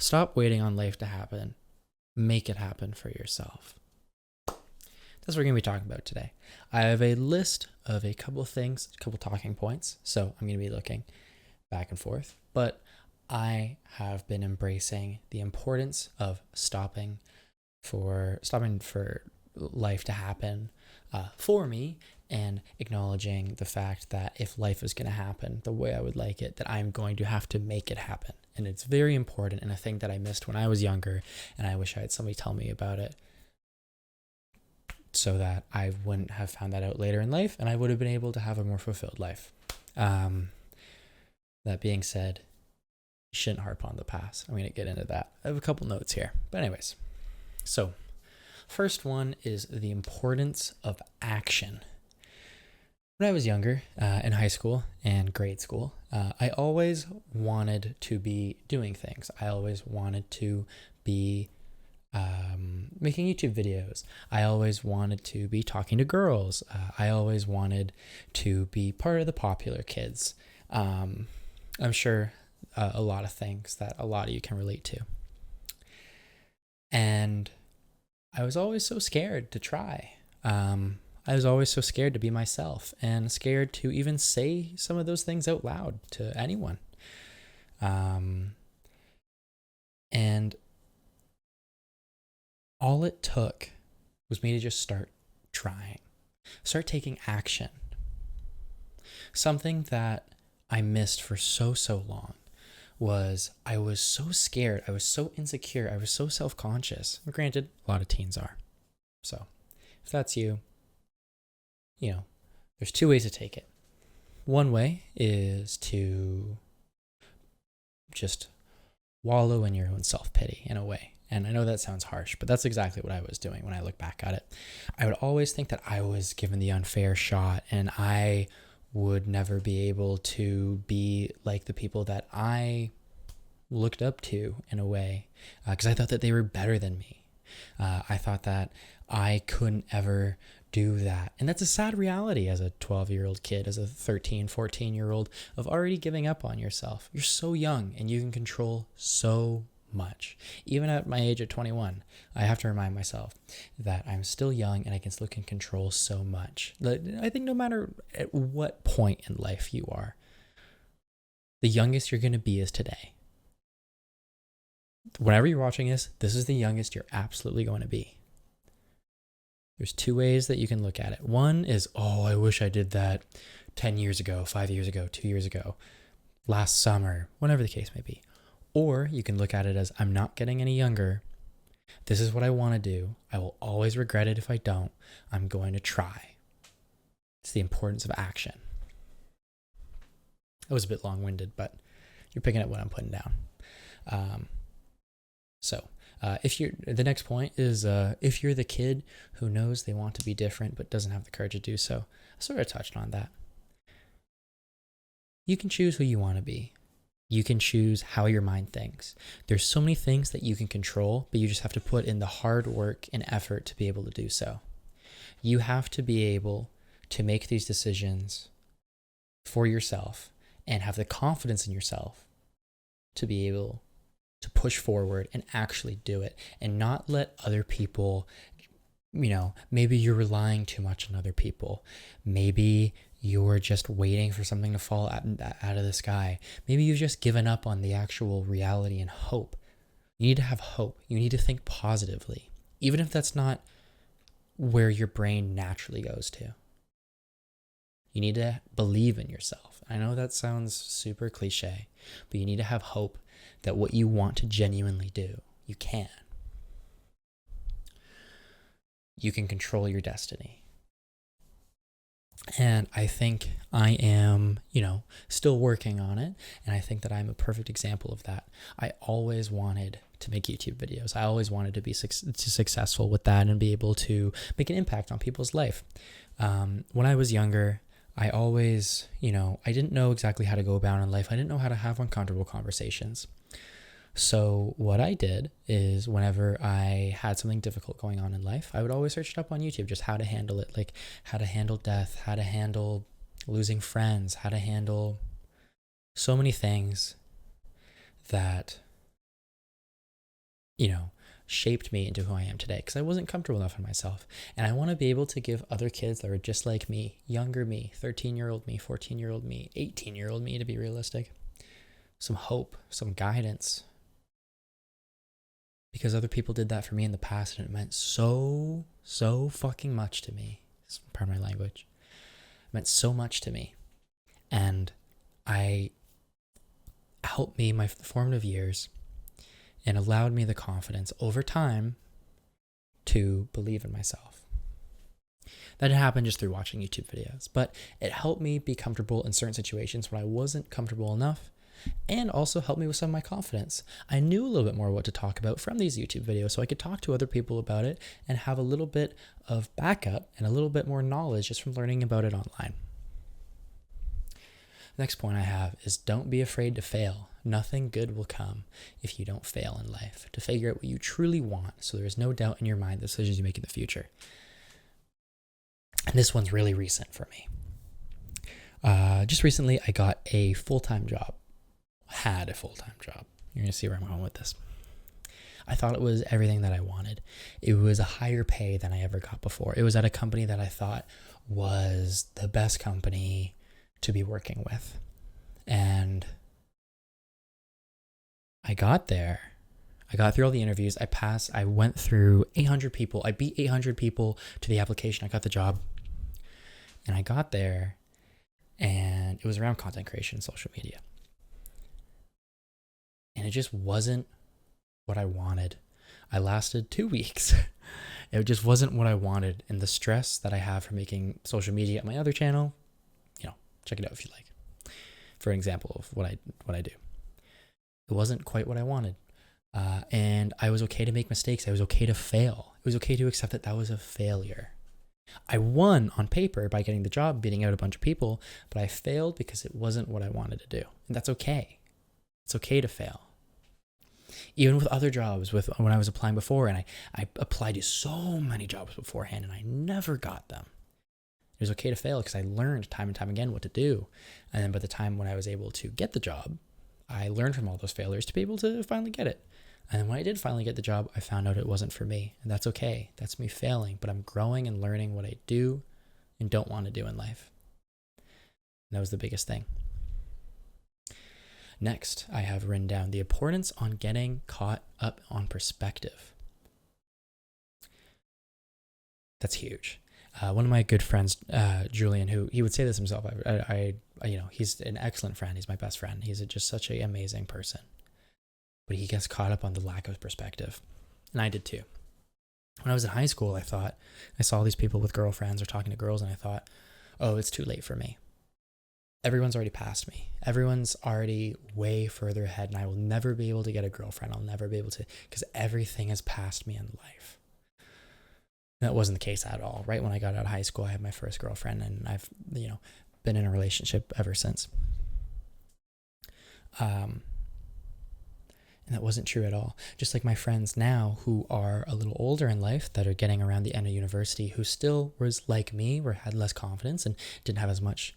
Stop waiting on life to happen. Make it happen for yourself. That's what we're going to be talking about today. I have a list of a couple of things, a couple talking points. So I'm going to be looking back and forth. But I have been embracing the importance of stopping for life to happen for me, and acknowledging the fact that if life is going to happen the way I would like it, that I'm going to have to make it happen. And it's very important, and a thing that I missed when I was younger, and I wish I had somebody tell me about it so that I wouldnhave found that out later in life, and I would have been able to have a more fulfilled life. That being said, you shouldn't harp on the past. I'm going to get into that. I have a couple notes here. But anyways, so first one is the importance of action. When I was younger, in high school and grade school, I always wanted to be doing things. I always wanted to be making YouTube videos. I always wanted to be talking to girls. I always wanted to be part of the popular kids. I'm sure a lot of things that a lot of you can relate to. And I was always so scared to try. I was always so scared to be myself, and scared to even say some of those things out loud to anyone. And all it took was me to just start trying, start taking action. Something that I missed for so long was I was so scared, I was so insecure, I was so self-conscious. Granted, a lot of teens are. So if that's you, there's two ways to take it. One way is to just wallow in your own self-pity in a way. And I know that sounds harsh, but that's exactly what I was doing when I look back at it. I would always think that I was given the unfair shot, and I would never be able to be like the people that I looked up to in a way, because I thought that they were better than me. I thought that I couldn't ever do that. And that's a sad reality as a 12-year-old kid, as a 13, 14-year-old, of already giving up on yourself. You're so young and you can control so much. Even at my age of 21, I have to remind myself that I'm still young and I still can control so much. I think no matter at what point in life you are, the youngest you're going to be is today. Whenever you're watching this is the youngest you're absolutely going to be. There's two ways that you can look at it. One is, I wish I did that 10 years ago, 5 years ago, 2 years ago, last summer, whatever the case may be. Or you can look at it as, I'm not getting any younger. This is what I want to do. I will always regret it if I don't. I'm going to try. It's the importance of action. It was a bit long-winded, but you're picking up what I'm putting down. The next point is, if you're the kid who knows they want to be different but doesn't have the courage to do so, I sort of touched on that. You can choose who you want to be. You can choose how your mind thinks. There's so many things that you can control, but you just have to put in the hard work and effort to be able to do so. You have to be able to make these decisions for yourself and have the confidence in yourself to be able to push forward and actually do it, and not let other people, maybe you're relying too much on other people. Maybe you're just waiting for something to fall out of the sky. Maybe you've just given up on the actual reality and hope. You need to have hope. You need to think positively, even if that's not where your brain naturally goes to. You need to believe in yourself. I know that sounds super cliche, but you need to have hope that what you want to genuinely do, you can. You can control your destiny. And I think I am, still working on it. And I think that I'm a perfect example of that. I always wanted to make YouTube videos. I always wanted to be successful with that and be able to make an impact on people's life. When I was younger, I always, I didn't know exactly how to go about in life. I didn't know how to have uncomfortable conversations. So what I did is, whenever I had something difficult going on in life, I would always search it up on YouTube, just how to handle it, like how to handle death, how to handle losing friends, how to handle so many things that you know, shaped me into who I am today, because I wasn't comfortable enough in myself. And I want to be able to give other kids that are just like me, younger me, 13-year-old me, 14-year-old me, 18-year-old me, to be realistic, some hope, some guidance. Because other people did that for me in the past, and it meant so fucking much to me. Pardon my language. It meant so much to me. And I helped me my formative years and allowed me the confidence over time to believe in myself. That didn't happen just through watching YouTube videos, but it helped me be comfortable in certain situations when I wasn't comfortable enough, and also helped me with some of my confidence. I knew a little bit more what to talk about from these YouTube videos, so I could talk to other people about it and have a little bit of backup and a little bit more knowledge just from learning about it online. Next point I have is don't be afraid to fail. Nothing good will come if you don't fail in life. To figure out what you truly want, so there is no doubt in your mind the decisions you make in the future. And this one's really recent for me. Just recently, I got a full-time job. Had a full-time job. You're going to see where I'm going with this. I thought it was everything that I wanted. It was a higher pay than I ever got before. It was at a company that I thought was the best company to be working with. And I got there. I got through all the interviews. I passed. I went through 800 people. I beat 800 people to the application. I got the job. And I got there, and it was around content creation and social media. And it just wasn't what I wanted. I lasted 2 weeks. It just wasn't what I wanted. And the stress that I have for making social media at my other channel, check it out if you like, for an example of what I do. It wasn't quite what I wanted. And I was okay to make mistakes. I was okay to fail. It was okay to accept that that was a failure. I won on paper by getting the job, beating out a bunch of people, but I failed because it wasn't what I wanted to do. And that's okay. It's okay to fail. Even with other jobs, when I was applying before, and I applied to so many jobs beforehand, and I never got them. It was okay to fail because I learned time and time again what to do. And then by the time when I was able to get the job, I learned from all those failures to be able to finally get it. And then when I did finally get the job, I found out it wasn't for me. And that's okay. That's me failing, but I'm growing and learning what I do and don't want to do in life. And that was the biggest thing. Next, I have written down the importance on getting caught up on perspective. That's huge. One of my good friends, Julian, who he would say this himself. He's an excellent friend. He's my best friend. He's just such an amazing person. But he gets caught up on the lack of perspective. And I did too. When I was in high school, I saw these people with girlfriends or talking to girls, and I thought, oh, it's too late for me. Everyone's already past me. Everyone's already way further ahead, and I will never be able to get a girlfriend. I'll never be able to, because everything has passed me in life. And that wasn't the case at all. Right when I got out of high school, I had my first girlfriend, and I've, been in a relationship ever since. And that wasn't true at all. Just like my friends now who are a little older in life that are getting around the end of university, who still was like me, or had less confidence and didn't have as much,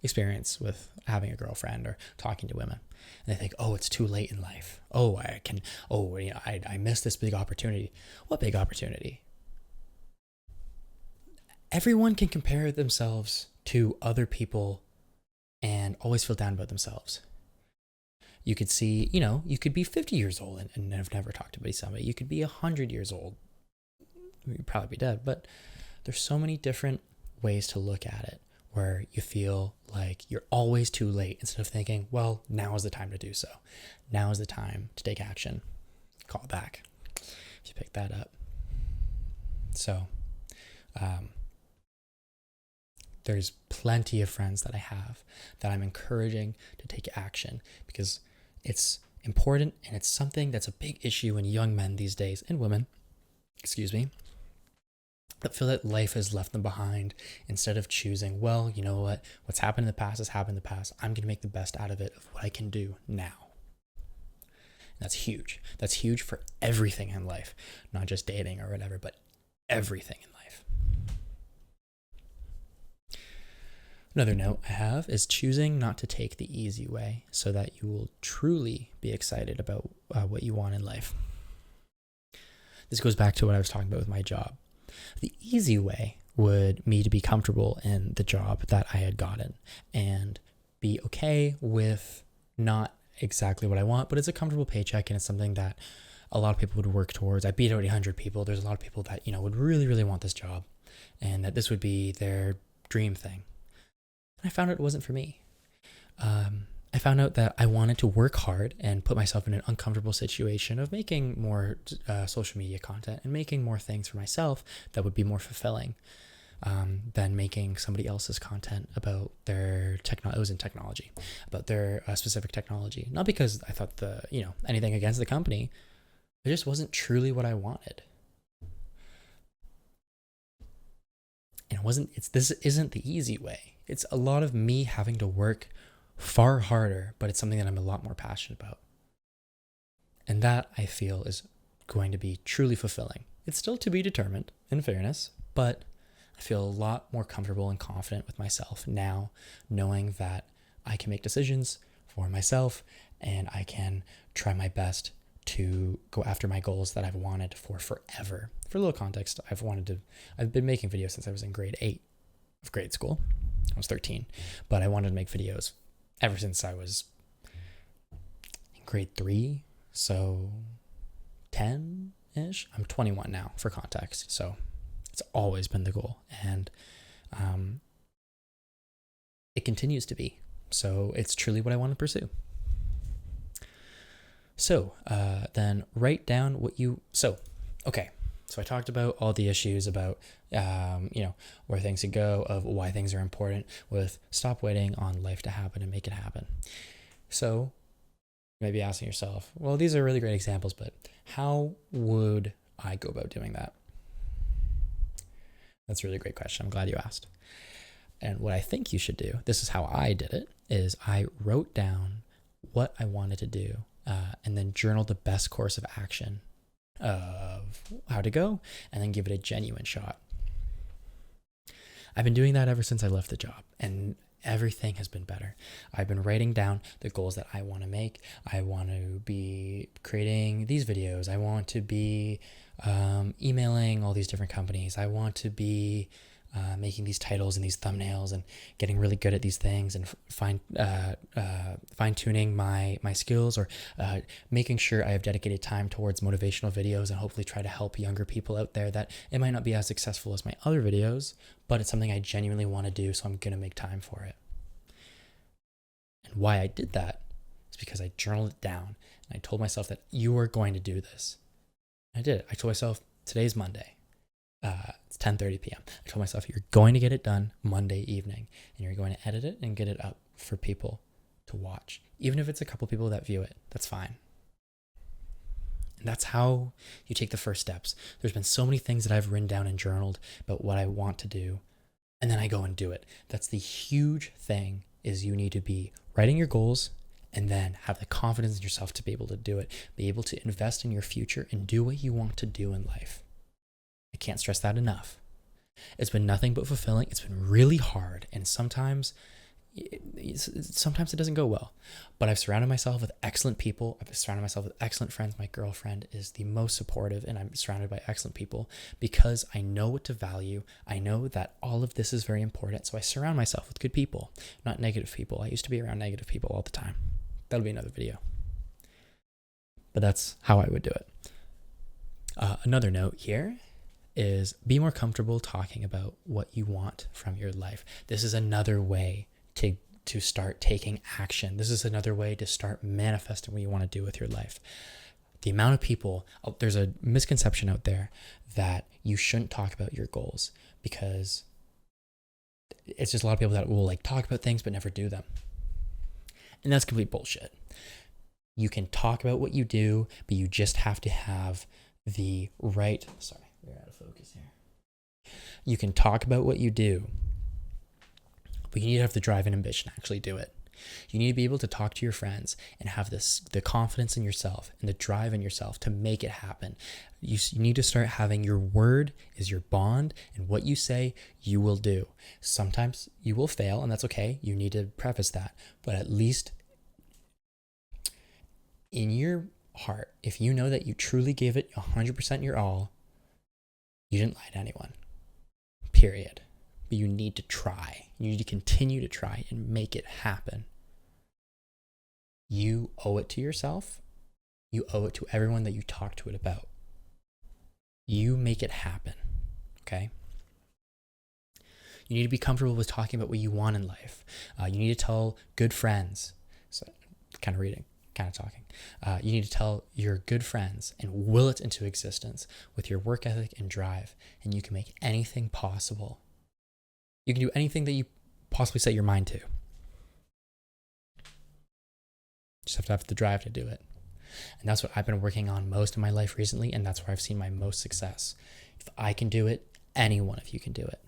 experience with having a girlfriend or talking to women. And they think, oh, it's too late in life. I missed this big opportunity. What big opportunity? Everyone can compare themselves to other people and always feel down about themselves. You could see, you could be 50 years old and have never talked to somebody. You could be 100 years old. You'd probably be dead. But there's so many different ways to look at it where you feel like you're always too late, instead of thinking, well, now is the time to do so. Now is the time to take action. Call it back if you pick that up. So, there's plenty of friends that I have that I'm encouraging to take action, because it's important and it's something that's a big issue in young men these days, and women, that feel that life has left them behind, instead of choosing, well, you know what, what's happened in the past has happened in the past. I'm going to make the best out of it, of what I can do now. And that's huge. That's huge for everything in life, not just dating or whatever, but everything in life. Another note I have is choosing not to take the easy way so that you will truly be excited about what you want in life. This goes back to what I was talking about with my job. The easy way would me to be comfortable in the job that I had gotten and be okay with not exactly what I want, but it's a comfortable paycheck and it's something that a lot of people would work towards. I beat out 800 people. There's a lot of people that, would really, really want this job and that this would be their dream thing. And I found out it wasn't for me. I found out that I wanted to work hard and put myself in an uncomfortable situation of making more social media content and making more things for myself that would be more fulfilling than making somebody else's content about their it was in technology, about their specific technology. Not because I thought anything against the company. It just wasn't truly what I wanted. And this isn't the easy way. It's a lot of me having to work far harder, but it's something that I'm a lot more passionate about. And that I feel is going to be truly fulfilling. It's still to be determined, in fairness, but I feel a lot more comfortable and confident with myself now, knowing that I can make decisions for myself and I can try my best to go after my goals that I've wanted for forever. For a little context, I've been making videos since I was in grade 8 of grade school. I was 13, but I wanted to make videos ever since I was in grade 3, so 10-ish. I'm 21 now, for context, so it's always been the goal, and it continues to be. So it's truly what I want to pursue. So then write down what you... So I talked about all the issues about, where things could go, of why things are important, with stop waiting on life to happen and make it happen. So you might be asking yourself, well, these are really great examples, but how would I go about doing that? That's a really great question. I'm glad you asked. And what I think you should do, this is how I did it, is I wrote down what I wanted to do and then journal the best course of action of how to go, and then give it a genuine shot. I've been doing that ever since I left the job, and everything has been better. I've been writing down the goals that I want to make. I want to be creating these videos. I want to be emailing all these different companies. I want to be making these titles and these thumbnails and getting really good at these things and fine-tuning my skills, or making sure I have dedicated time towards motivational videos and hopefully try to help younger people out there that it might not be as successful as my other videos, but it's something I genuinely want to do, so I'm going to make time for it. And why I did that is because I journaled it down and I told myself that you are going to do this. I did. I told myself today's Monday. It's 10:30 p.m. I told myself you're going to get it done Monday evening, and you're going to edit it and get it up for people to watch. Even if it's a couple people that view it, that's fine. And that's how you take the first steps. There's been so many things that I've written down and journaled about what I want to do, and then I go and do it. That's the huge thing, is you need to be writing your goals and then have the confidence in yourself to be able to do it, be able to invest in your future and do what you want to do in life. I can't stress that enough. It's been nothing but fulfilling. It's been really hard, and sometimes it doesn't go well. But I've surrounded myself with excellent people. I've surrounded myself with excellent friends. My girlfriend is the most supportive, and I'm surrounded by excellent people because I know what to value. I know that all of this is very important, so I surround myself with good people, not negative people. I used to be around negative people all the time. That'll be another video. But that's how I would do it. Another note here is be more comfortable talking about what you want from your life. This is another way to start taking action. This is another way to start manifesting what you want to do with your life. The amount of people, there's a misconception out there that you shouldn't talk about your goals, because it's just a lot of people that will talk about things but never do them. And that's complete bullshit. You can talk about what you do, but you just have to have the right... Sorry, we're out of focus here. You can talk about what you do, but you need to have the drive and ambition to actually do it. You need to be able to talk to your friends and have the confidence in yourself and the drive in yourself to make it happen. You need to start having your word is your bond, and what you say, you will do. Sometimes you will fail, and that's okay. You need to preface that. But at least in your heart, if you know that you truly gave it 100% your all, you didn't lie to anyone, period. But you need to try. You need to continue to try and make it happen. You owe it to yourself. You owe it to everyone that you talk to it about. You make it happen, okay? You need to be comfortable with talking about what you want in life. You need to tell good friends. So, kind of reading, kind of talking. You need to tell your good friends and will it into existence with your work ethic and drive, and you can make anything possible. You can do anything that you possibly set your mind to. Just have to have the drive to do it. And that's what I've been working on most of my life recently, and that's where I've seen my most success. If I can do it, any one of you can do it.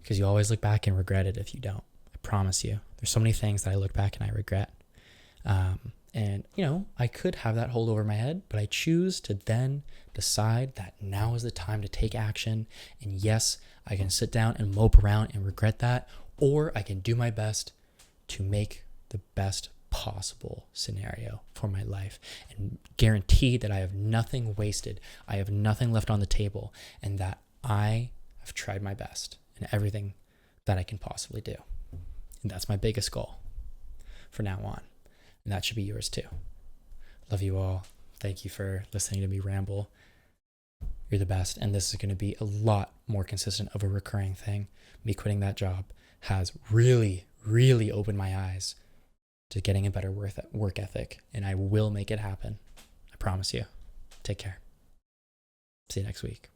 Because you always look back and regret it if you don't. I promise you. There's so many things that I look back and I regret. And, I could have that hold over my head, but I choose to then decide that now is the time to take action. And yes, I can sit down and mope around and regret that, or I can do my best to make the best possible scenario for my life and guarantee that I have nothing wasted. I have nothing left on the table, and that I have tried my best in everything that I can possibly do. And that's my biggest goal for now on. And that should be yours too. Love you all. Thank you for listening to me ramble. You're the best. And this is going to be a lot more consistent of a recurring thing. Me quitting that job has really, really opened my eyes to getting a better work ethic. And I will make it happen. I promise you. Take care. See you next week.